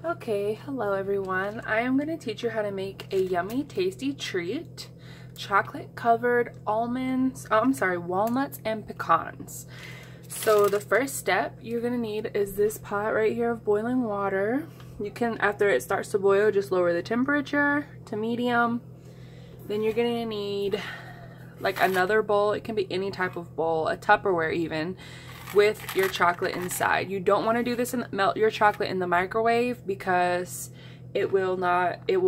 Okay, hello everyone. I am going to teach you how to make a yummy, tasty treat. Chocolate covered walnuts and pecans. So the first step you're going to need is this pot right here of boiling water. You can, after it starts to boil, just lower the temperature to medium. Then you're going to need like another bowl. It can be any type of bowl, a Tupperware even, with your chocolate inside. You don't want to do this and melt your chocolate in the microwave because it will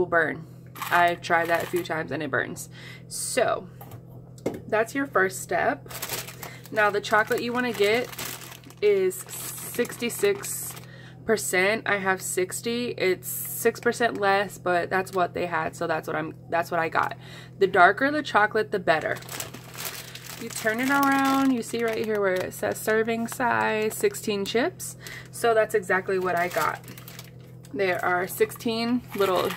burn. I've tried that a few times and it burns. So that's your first step. Now the chocolate you want to get is 66%. I have 60. It's 6% less, but that's what they had, so that's what I got. The darker the chocolate, the better. You turn it around, you see right here where it says serving size 16 chips. So that's exactly what I got. There are 16 little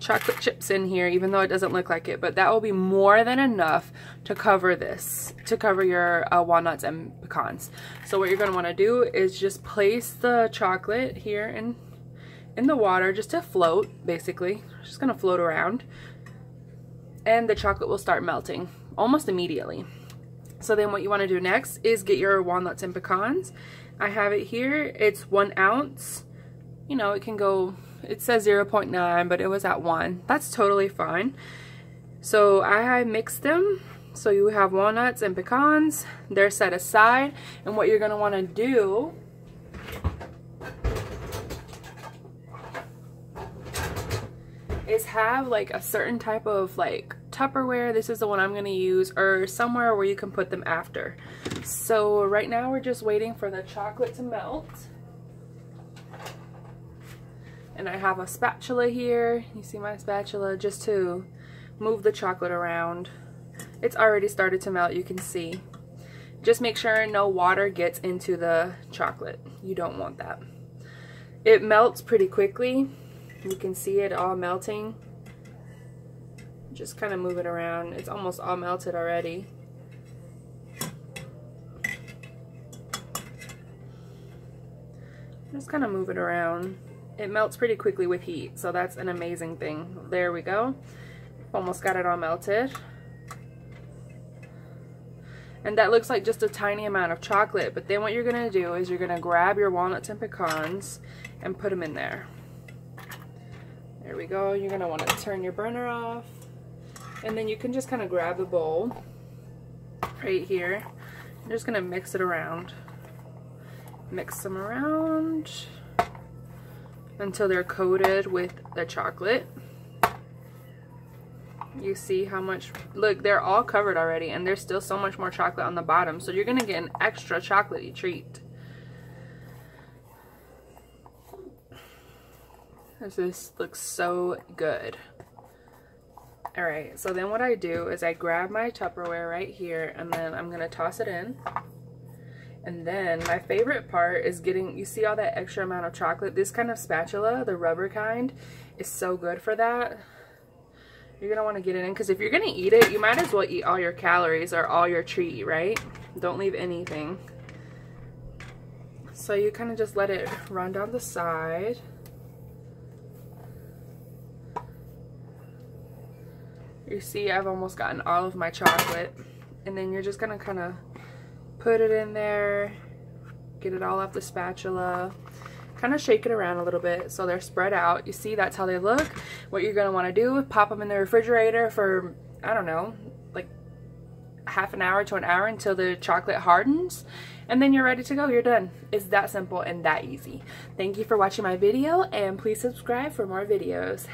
chocolate chips in here, even though it doesn't look like it, but that will be more than enough to cover this, to cover your walnuts and pecans. So what you're going to want to do is just place the chocolate here in the water just to float, basically. It's just going to float around, and the chocolate will start melting almost immediately. So then what you want to do next is get your walnuts and pecans. I have it here. It's 1 ounce. You know, it can go, it says 0.9, but it was at 1. That's totally fine. So I mixed them. So you have walnuts and pecans. They're set aside. And what you're going to want to do is have like a certain type of like Tupperware. This is the one I'm going to use, or somewhere where you can put them after. So right now we're just waiting for the chocolate to melt. And I have a spatula here. You see my spatula, just to move the chocolate around. It's already started to melt, you can see. Just make sure no water gets into the chocolate. You don't want that. It melts pretty quickly. You can see it all melting. Just kind of move it around. It's almost all melted already. Just kind of move it around. It melts pretty quickly with heat, so that's an amazing thing. There we go. Almost got it all melted. And that looks like just a tiny amount of chocolate, but then what you're going to do is you're going to grab your walnuts and pecans and put them in there. There we go. You're going to want to turn your burner off. And then you can just kind of grab the bowl right here. I'm just going to mix it around. Mix them around until they're coated with the chocolate. You see how much, look, they're all covered already, and there's still so much more chocolate on the bottom. So you're going to get an extra chocolatey treat. This looks so good. Alright, so then what I do is I grab my Tupperware right here, and then I'm going to toss it in. And then my favorite part is getting, you see all that extra amount of chocolate? This kind of spatula, the rubber kind, is so good for that. You're going to want to get it in, because if you're going to eat it, you might as well eat all your calories or all your treat, right? Don't leave anything. So you kind of just let it run down the side. You see I've almost gotten all of my chocolate, and then you're just gonna kind of put it in there, get it all off the spatula, kind of shake it around a little bit so they're spread out. You see, that's how they look. What you're gonna want to do is pop them in the refrigerator for, I don't know, like half an hour to an hour until the chocolate hardens, and then you're ready to go. You're done. It's that simple and that easy. Thank you for watching my video, and please subscribe for more videos.